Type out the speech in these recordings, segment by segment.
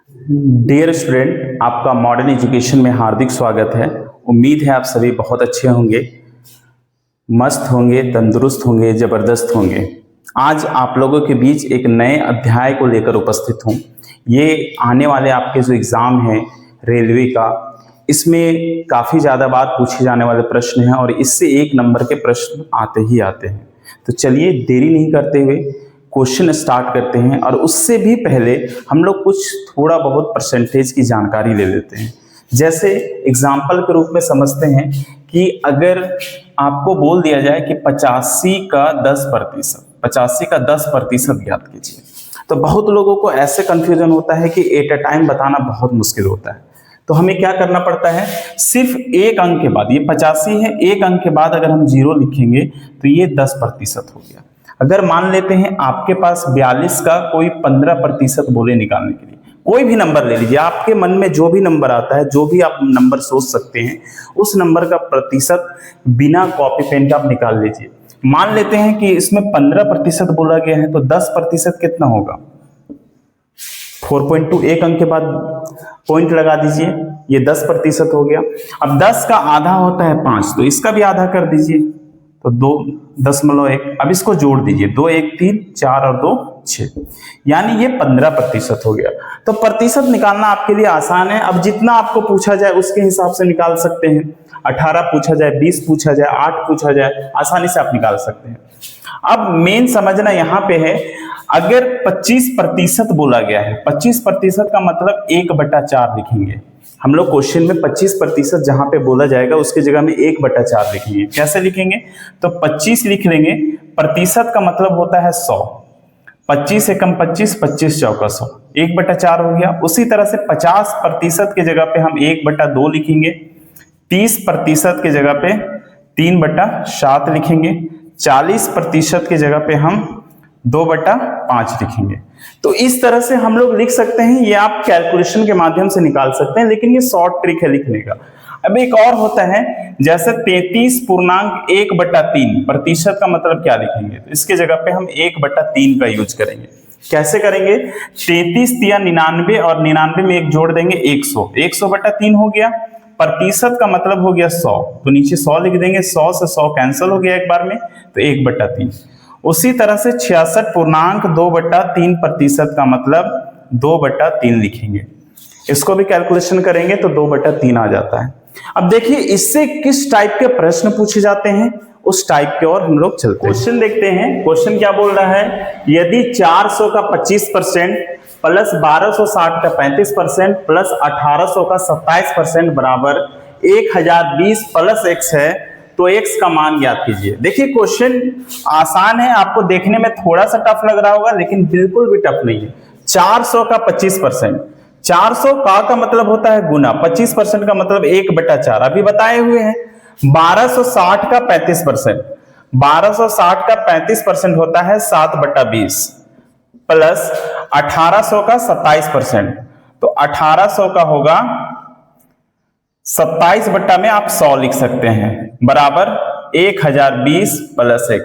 Dear student, आपका modern education में हार्दिक स्वागत है। उम्मीद है आप सभी बहुत अच्छे होंगे, मस्त होंगे, तंदुरुस्त होंगे, ज़बरदस्त होंगे। आज आप लोगों के बीच एक नए अध्याय को लेकर उपस्थित हूँ। ये आने वाले आपके जो एग्ज़ाम है रेलवे का, इसमें काफ़ी ज़्यादा बार पूछे जाने वाले प्रश्न हैं और इससे एक नंबर के प्रश्न आते ही आते हैं। तो चलिए देरी नहीं करते हुए क्वेश्चन स्टार्ट करते हैं और उससे भी पहले हम लोग कुछ थोड़ा बहुत परसेंटेज की जानकारी ले लेते हैं। जैसे एग्जाम्पल के रूप में समझते हैं कि अगर आपको बोल दिया जाए कि 85 का 10% ज्ञात कीजिए, तो बहुत लोगों को ऐसे कंफ्यूजन होता है कि एट अ टाइम बताना बहुत मुश्किल होता है। तो हमें क्या करना पड़ता है, सिर्फ एक अंक के बाद, ये 85 है, एक अंक के बाद अगर हम 0 लिखेंगे तो ये 10% हो गया। अगर मान लेते हैं आपके पास 42 का कोई 15% बोले निकालने के लिए, कोई भी नंबर ले लीजिए, आपके मन में जो भी नंबर आता है, जो भी आप नंबर सोच सकते हैं, उस नंबर का प्रतिशत बिना कॉपी पेन के आप निकाल लीजिए। मान लेते हैं कि इसमें 15% बोला गया है, तो 10% कितना होगा? 4.2, एक अंक के बाद पॉइंट लगा दीजिए, ये 10% हो गया। अब 10 का आधा होता है 5, तो इसका भी आधा कर दीजिए, तो 2.1। अब इसको जोड़ दीजिए, 2 1 3 4 और 2 6, यानी ये 15% हो गया। तो प्रतिशत निकालना आपके लिए आसान है। अब जितना आपको पूछा जाए उसके हिसाब से निकाल सकते हैं। 18 पूछा जाए, 20 पूछा जाए, 8 पूछा जाए, आसानी से आप निकाल सकते हैं। अब मेन समझना यहाँ पे है, अगर 25% बोला गया है, 25% का मतलब 1/4 लिखेंगे हम लोग। क्वेश्चन में 25% जहां पे बोला जाएगा उसकी जगह में 1/4 लिखेंगे। कैसे लिखेंगे? तो 25 लिख लेंगे, प्रतिशत का मतलब होता है 100। 25 एकम 25, 25 चौका 100, 1/4 हो गया। उसी तरह से 50% की जगह पे हम 1/2 लिखेंगे, 30% की जगह पे 3/7 लिखेंगे, 40% की जगह पे हम 2/5 लिखेंगे। तो इस तरह से हम लोग लिख सकते हैं। ये आप कैलकुलेशन के माध्यम से निकाल सकते हैं, लेकिन ये शॉर्ट ट्रिक है लिखने का। अब एक और होता है, जैसे 33.1/3, प्रतिशत का मतलब क्या लिखेंगे? तो इसके जगह पे हम 1/3 का यूज करेंगे। कैसे करेंगे? 33 या 99 और 99 में एक जोड़ देंगे, 100, 100/3 हो गया। प्रतिशत का मतलब हो गया 100, तो नीचे 100 लिख देंगे, 100 से 100 कैंसिल हो गया एक बार में, तो 1/3। उसी तरह से 66.2/3% का मतलब 2/3 लिखेंगे। इसको भी कैलकुलेशन करेंगे तो 2/3 आ जाता है। अब देखिए इससे किस टाइप के प्रश्न पूछे जाते हैं, उस टाइप के और हम लोग चलते हैं। क्वेश्चन देखते हैं। क्वेश्चन क्या बोल रहा है, यदि 400 का 25% प्लस 1260 का 35% प्लस 1800 का 27% बराबर 1020 प्लस x है, तो x का मान ज्ञात कीजिए। देखिए क्वेश्चन आसान है, आपको देखने में थोड़ा सा टफ लग रहा होगा, लेकिन बिल्कुल भी टफ नहीं है। 400 का 25%, 400 का मतलब होता है गुना, 25% का मतलब 1/4 अभी बताए हुए हैं। 1260 का 35%, 1260 का 35% होता है 7/20 प्लस 1800 का 27%, तो 1800 का होगा 27 बट्टा में आप 100 लिख सकते हैं, बराबर 1020 प्लस x।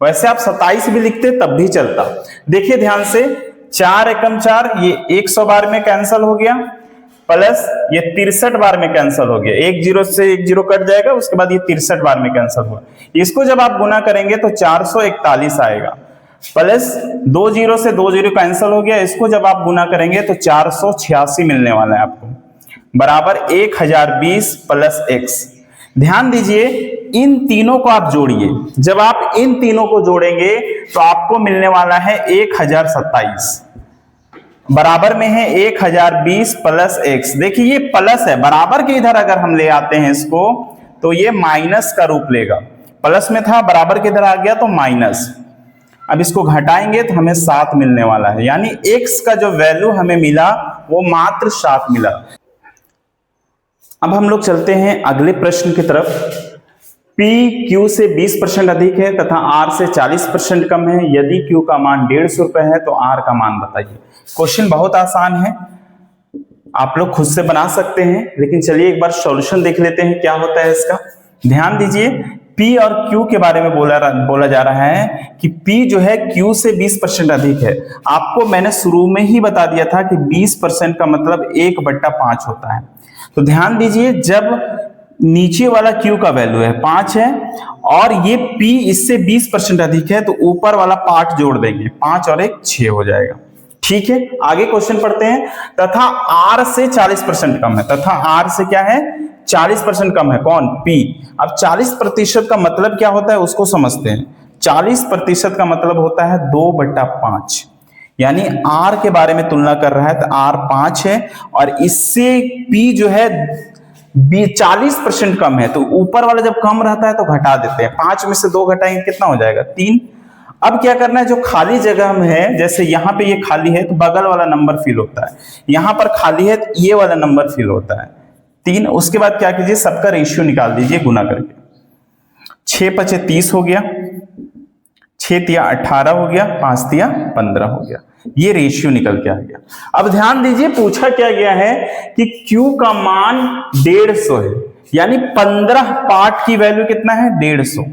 वैसे आप 27 भी लिखते तब भी चलता। देखिए ध्यान से, 4 एकम 4, ये 100 बार में कैंसिल हो गया, प्लस ये 63 बार में कैंसिल हो गया, एक जीरो से एक जीरो कट जाएगा, उसके बाद ये 63 बार में कैंसिल हुआ। इसको जब आप गुना करेंगे तो 441 आएगा, प्लस 2 जीरो से 2 जीरो कैंसिल हो गया, इसको जब आप गुना करेंगे तो 486 मिलने वाला है आपको, बराबर 1020 प्लस x। ध्यान दीजिए, इन तीनों को आप जोड़िए। जब आप इन तीनों को जोड़ेंगे तो आपको मिलने वाला है 1027, बराबर में है 1020 प्लस x। देखिए ये प्लस है, बराबर के इधर अगर हम ले आते हैं इसको तो ये माइनस का रूप लेगा। प्लस में था, बराबर के इधर आ गया तो माइनस। अब इसको घटाएंगे तो हमें 7 मिलने वाला है, यानी x का जो वैल्यू हमें मिला वो मात्र 7 मिला। अब हम लोग चलते हैं अगले प्रश्न की तरफ। P Q से 20% अधिक है तथा R से 40% कम है, यदि Q का मान 150 रुपए है तो R का मान बताइए। क्वेश्चन बहुत आसान है, आप लोग खुद से बना सकते हैं, लेकिन चलिए एक बार सॉल्यूशन देख लेते हैं क्या होता है इसका। ध्यान दीजिए, P और Q के बारे में बोला जा रहा है कि P जो है Q से 20% अधिक है। आपको मैंने शुरू में ही बता दिया था कि 20% का मतलब 1/5 होता है। तो ध्यान दीजिए, जब नीचे वाला Q का वैल्यू है 5 है और ये P इससे 20% अधिक है, तो ऊपर वाला पार्ट जोड़ देंगे, 5 और 1 6 हो जाएगा। ठीक है, आगे क्वेश्चन पढ़ते हैं। तथा R से 40% कम है। तथा R से क्या है? 40% कम है। कौन? P। अब 40% का मतलब क्या होता है उसको समझते हैं। 40% का मतलब होता है 2/5, यानी R के बारे में तुलना कर रहा है तो R 5 है और इससे P जो है 40% कम है, तो ऊपर वाला जब कम रहता है तो घटा देते हैं। 5 में से 2 घटाएंगे कितना हो जाएगा? 3। अब क्या करना है, जो खाली जगह में है, जैसे यहाँ पे ये खाली है तो बगल वाला नंबर फिल होता है, यहाँ पर खाली है तो ये वाला नंबर फिल होता है 3। उसके बाद क्या कीजिए, सबका रेशियो निकाल दीजिए गुना करके। 6 × 5 = 30 हो गया, 6 × 3 = 18 हो गया, 5 × 3 = 15 हो गया। ये रेशियो निकल के आ गया। अब ध्यान दीजिए, पूछा क्या गया है कि Q का मान 150 है, यानी 15 पार्ट की वैल्यू कितना है? 150।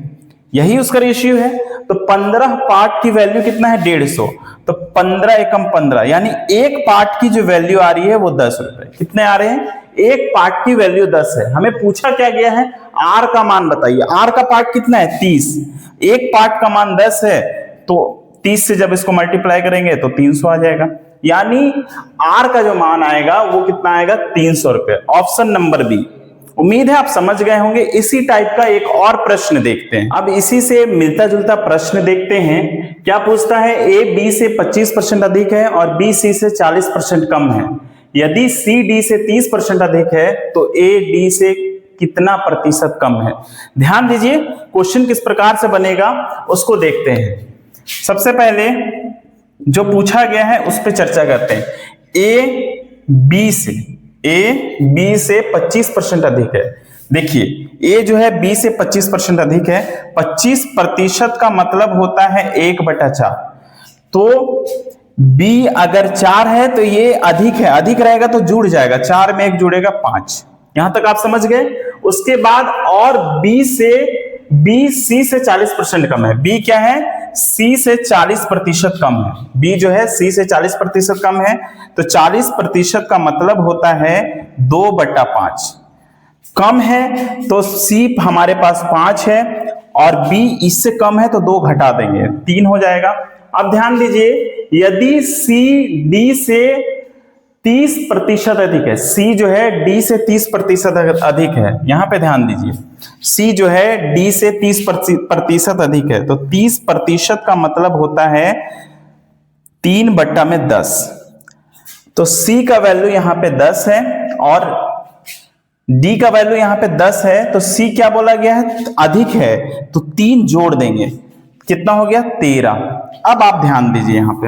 यही उसका रेशियो है। तो 15 पार्ट की वैल्यू कितना है? 150। तो 15 एकम 15, यानी एक पार्ट की जो वैल्यू आ रही है वो 10 रुपए। कितने आ रहे हैं? एक पार्ट की वैल्यू 10 है। हमें पूछा क्या गया है? R का मान बताइए। R का पार्ट कितना है? 30। एक पार्ट का मान 10 है, तो 30 से जब इसको मल्टीप्लाई करेंगे तो 300 आ जाएगा। यानी R का जो मान आएगा वो कितना आएगा? 300 रुपए। Option number B. उम्मीद है आप समझ गए होंगे। इसी टाइप का एक और प्रश्न देखते हैं। अब इसी से मिलता जुलता प्रश्न देखते हैं। क्या पूछता है? A B से 25% अधिक है और B C से 40% कम है। यदि C D से 30% अधिक है तो A D से कितना प्रतिशत कम है? ध्यान दीजिए, क्वेश्चन किस प्रकार से बनेगा उसको देखते हैं। सबसे पहले जो पूछा गया है उस पर चर्चा करते हैं। A B से 25% अधिक है। देखिए, A जो है B से 25% अधिक है। 25% का मतलब होता है 1/4। तो B अगर 4 है तो ये अधिक है, अधिक रहेगा तो जुड़ जाएगा, 4 में 1 जुड़ेगा 5। यहां तक आप समझ गए। उसके बाद और B C से 40% कम है। B क्या है? C से 40% कम है। B जो है C से 40% कम है, तो 40% का मतलब होता है 2/5। कम है तो C हमारे पास 5 है और B इससे कम है तो 2 घटा देंगे, 3 हो जाएगा। अब ध्यान दीजिए, यदि C D से 30% अधिक है, C जो है D से 30% अधिक है, यहां पे ध्यान दीजिए, C जो है D से 30% अधिक है, तो 30% का मतलब होता है 3/10। तो C का वैल्यू यहां पे 10 है और D का वैल्यू यहां पे 10 है, तो C क्या बोला गया है? अधिक है, तो 3 जोड़ देंगे, कितना हो गया? 13। अब आप ध्यान दीजिए, यहां पे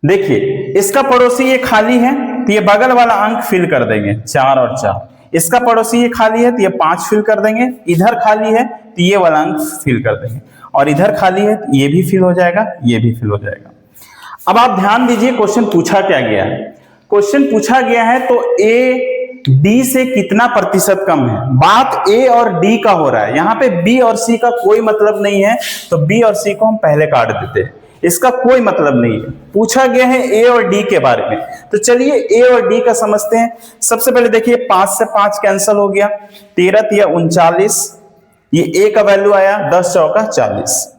देखिए, इसका पड़ोसी ये खाली है तो ये बगल वाला अंक फिल कर देंगे, 4 और 4। इसका पड़ोसी ये खाली है तो ये 5 फिल कर देंगे। इधर खाली है तो ये वाला अंक फिल कर देंगे और इधर खाली है तो ये भी फिल हो जाएगा, ये भी फिल हो जाएगा। अब आप ध्यान दीजिए, क्वेश्चन पूछा क्या गया है? क्वेश्चन पूछा गया है तो A D से कितना प्रतिशत कम है? बात A और D का हो रहा है, यहाँ पे B और C का कोई मतलब नहीं है, तो B और C को हम पहले काट देते हैं, इसका कोई मतलब नहीं है। पूछा गया है A और D के बारे में, तो चलिए A और D का समझते हैं। सबसे पहले देखिए, 5 से 5 कैंसिल हो गया, 13 × 3 = 39। ये A का वैल्यू आया 10 × 4 = 40।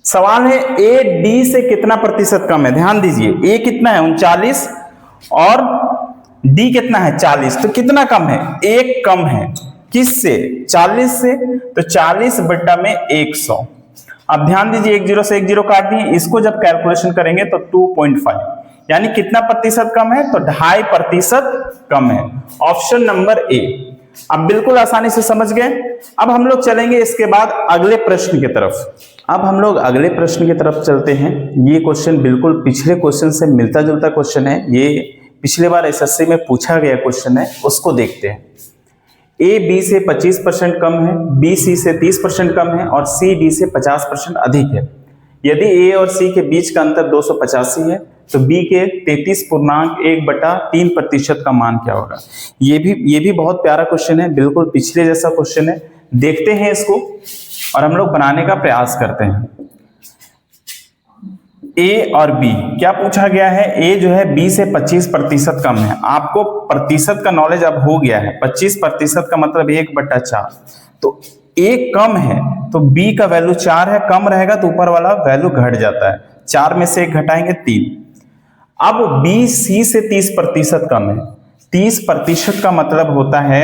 सवाल है A D से कितना प्रतिशत कम है? ध्यान दीजिए, A कितना है? 39 और D कितना है? 40। तो कितना कम है? 1 कम है। किससे? 40 से। तो 40/100। अब ध्यान दीजिए, 1 0 से 1 0 काट दिए, इसको जब कैलकुलेशन करेंगे तो 2.5, यानी कितना प्रतिशत कम है? तो 2.5% कम है। Option number A. अब बिल्कुल आसानी से समझ गए। अब हम लोग चलेंगे इसके बाद अगले प्रश्न की तरफ। अब हम लोग अगले प्रश्न की तरफ चलते हैं। ये क्वेश्चन बिल्कुल पिछले क्वेश्चन से मिलता जुलता क्वेश्चन है। ये पिछले बार एसएससी में पूछा गया क्वेश्चन है, उसको देखते हैं। A B से 25% कम है, B C से 30% कम है और C D से 50% अधिक है। यदि A और C के बीच का अंतर 285 है तो B के 33.1/3% का मान क्या होगा? ये भी बहुत प्यारा क्वेश्चन है, बिल्कुल पिछले जैसा क्वेश्चन है, देखते हैं इसको और हम लोग बनाने का प्रयास करते हैं। ए और बी, क्या पूछा गया है? ए जो है बी से 25% कम है। आपको प्रतिशत का नॉलेज अब हो गया है। 25% का मतलब 1/4। तो ए कम है तो बी का वैल्यू 4 है, कम रहेगा तो ऊपर वाला वैल्यू घट जाता है। 4 में से 1 घटाएंगे 3। अब बी सी से 30% कम है। 30% का मतलब होता है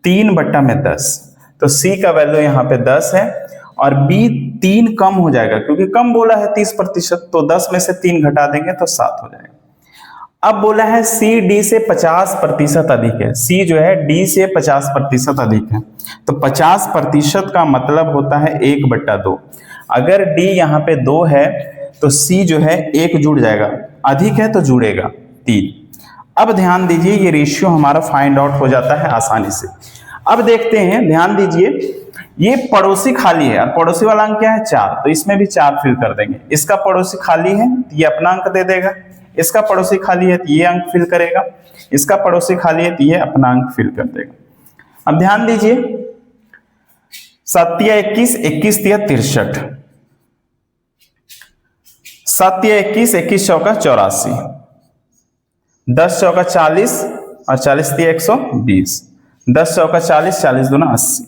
3/10। तो सी का वैल्यू यहाँ पे 10 है और बी 3 कम हो जाएगा क्योंकि कम बोला है 30%, तो 10 में से 3 घटा देंगे तो 7 हो जाएगा। अब बोला है सी डी से 50% अधिक है। सी जो है डी से 50% अधिक है, तो 50% का मतलब होता है 1/2। अगर डी यहाँ पे 2 है तो सी जो है 1 जुड़ जाएगा, अधिक है तो जुड़ेगा 3। अब ध्यान दीजिए ये रेशियो हमारा फाइंड आउट हो जाता है आसानी से। अब देखते हैं, ध्यान दीजिए ये पड़ोसी खाली है और पड़ोसी वाला अंक क्या है? 4, तो इसमें भी 4 फिल कर देंगे। इसका पड़ोसी खाली है तो ये अपना अंक दे देगा, इसका पड़ोसी खाली है तो ये अंक फिल करेगा, इसका पड़ोसी खाली है तो ये अपना अंक फिल कर देगा। अब ध्यान दीजिए 7 या 21, 21 या 63, 7 या 21, 21 चौका 84, 10 चौका 40 और 40 या 120, 10 चौका 40, 40 दूना 80।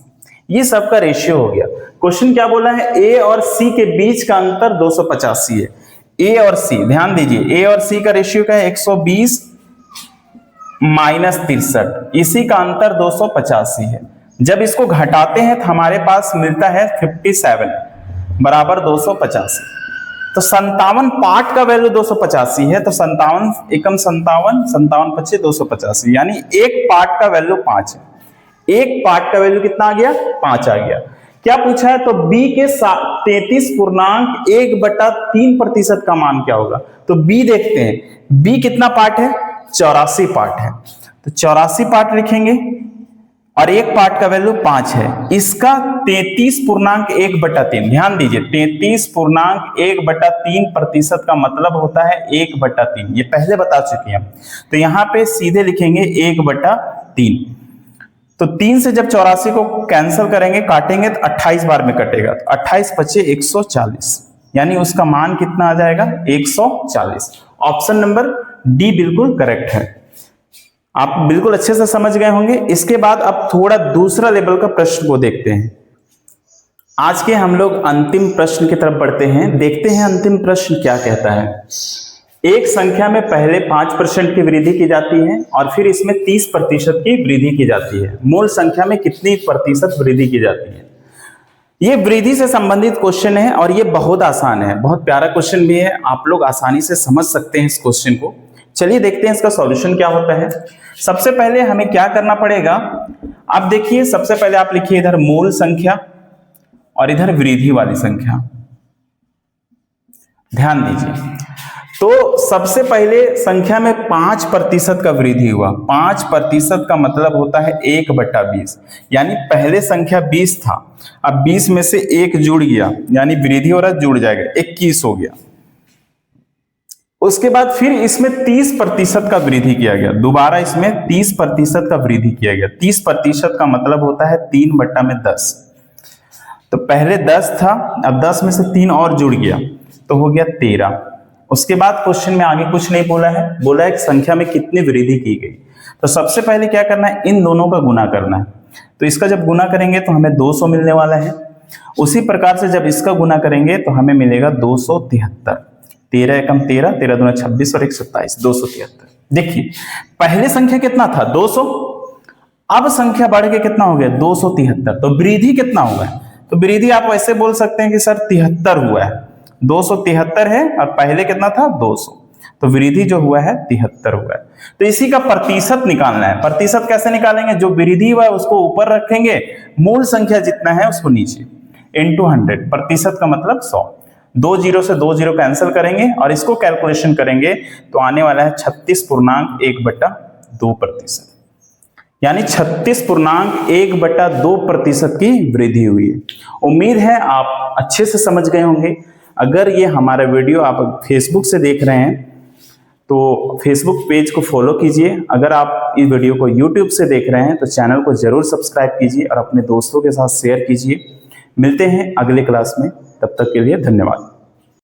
ये सबका रेशियो हो गया। क्वेश्चन क्या बोला है? ए और सी के बीच का अंतर 285 है। ए और सी, ध्यान दीजिए ए और सी का रेशियो क्या है? 120 माइनस 63, इसी का अंतर 285 है। जब इसको घटाते हैं तो हमारे पास मिलता है 57 बराबर 285। तो 57 पार्ट का वैल्यू 285 है, तो 57 एकम 57, 57 पच्चीस 285, यानी एक पार्ट का वैल्यू 5 है। एक पार्ट का वैल्यू कितना आ गया? 5 आ गया। क्या पूछा है? तो बी के 33.1/3% का मान क्या होगा? तो बी देखते हैं, बी कितना पार्ट है? 84 पार्ट है, तो 84 पार्ट लिखेंगे और एक पार्ट का वैल्यू 5 है। इसका 33.1/3, ध्यान दीजिए 33.1/3% का मतलब होता है 1/3। ये पहले बता चुके हैं, तो यहां पे सीधे लिखेंगे 1/3। तो 3 से जब 84 को कैंसिल करेंगे, काटेंगे तो 28 बार में कटेगा, तो 28 पचे 140, यानी उसका मान कितना आ जाएगा? 140। ऑप्शन नंबर डी बिल्कुल करेक्ट है। आप बिल्कुल अच्छे से समझ गए होंगे। इसके बाद अब थोड़ा दूसरा लेवल का प्रश्न को देखते हैं। आज के हम लोग अंतिम प्रश्न की तरफ बढ़ते हैं। देखते हैं अंतिम प्रश्न क्या कहता है। एक संख्या में पहले 5% की वृद्धि की जाती है और फिर इसमें 30% की वृद्धि की जाती है। मूल संख्या में कितनी प्रतिशत वृद्धि की जाती है? ये वृद्धि से संबंधित क्वेश्चन है और ये बहुत आसान है, बहुत प्यारा क्वेश्चन भी है। आप लोग आसानी से समझ सकते हैं इस क्वेश्चन को। चलिए देखते हैं इसका सॉल्यूशन क्या होता है। सबसे पहले हमें क्या करना पड़ेगा? आप देखिए, सबसे पहले आप लिखिए इधर मूल संख्या और इधर वृद्धि वाली संख्या। ध्यान दीजिए, तो सबसे पहले संख्या में 5% का वृद्धि हुआ। 5% का मतलब होता है 1/20, यानी पहले संख्या 20 था, अब 20 में से 1 जुड़ गया, यानी वृद्धि हो रहा जुड़ जाएगा, 21 हो गया। उसके बाद फिर इसमें 30% का वृद्धि किया गया, दोबारा इसमें 30% का वृद्धि किया गया। 30% का मतलब होता है 3/10। तो पहले 10 था, अब 10 में से 3 और जुड़ गया तो हो गया 13। उसके बाद क्वेश्चन में आगे कुछ नहीं बोला है, बोला है कि संख्या में कितनी वृद्धि की गई। तो सबसे पहले क्या करना है? इन दोनों का गुना करना है। तो इसका जब गुना करेंगे तो हमें 200 मिलने वाला है। उसी प्रकार से जब इसका गुना करेंगे तो हमें मिलेगा 273। 13 एकम 13, 13 दूना 26 और 1 27, 273। देखिए पहले संख्या कितना था? 200, अब संख्या बढ़ के कितना हो गया? 273। तो वृद्धि कितना हुआ है? तो वृद्धि आप वैसे बोल सकते हैं कि सर 73 हुआ है। 273 है और पहले कितना था? 200, तो वृद्धि जो हुआ है 73 हुआ है। तो इसी का प्रतिशत निकालना है। प्रतिशत कैसे निकालेंगे? जो वृद्धि हुआ है उसको ऊपर रखेंगे, मूल संख्या जितना है उसको नीचे, इनटू 100। प्रतिशत का मतलब 100। 2 0 से 2 0 कैंसिल करेंगे और इसको कैलकुलेशन करेंगे तो आने वाला है 36.1/2%, यानी 36.1/2% की वृद्धि हुई है। उम्मीद है आप अच्छे से समझ गए होंगे। अगर ये हमारा वीडियो आप फेसबुक से देख रहे हैं तो फेसबुक पेज को फॉलो कीजिए। अगर आप इस वीडियो को यूट्यूब से देख रहे हैं तो चैनल को जरूर सब्सक्राइब कीजिए और अपने दोस्तों के साथ शेयर कीजिए। मिलते हैं अगले क्लास में, तब तक के लिए धन्यवाद।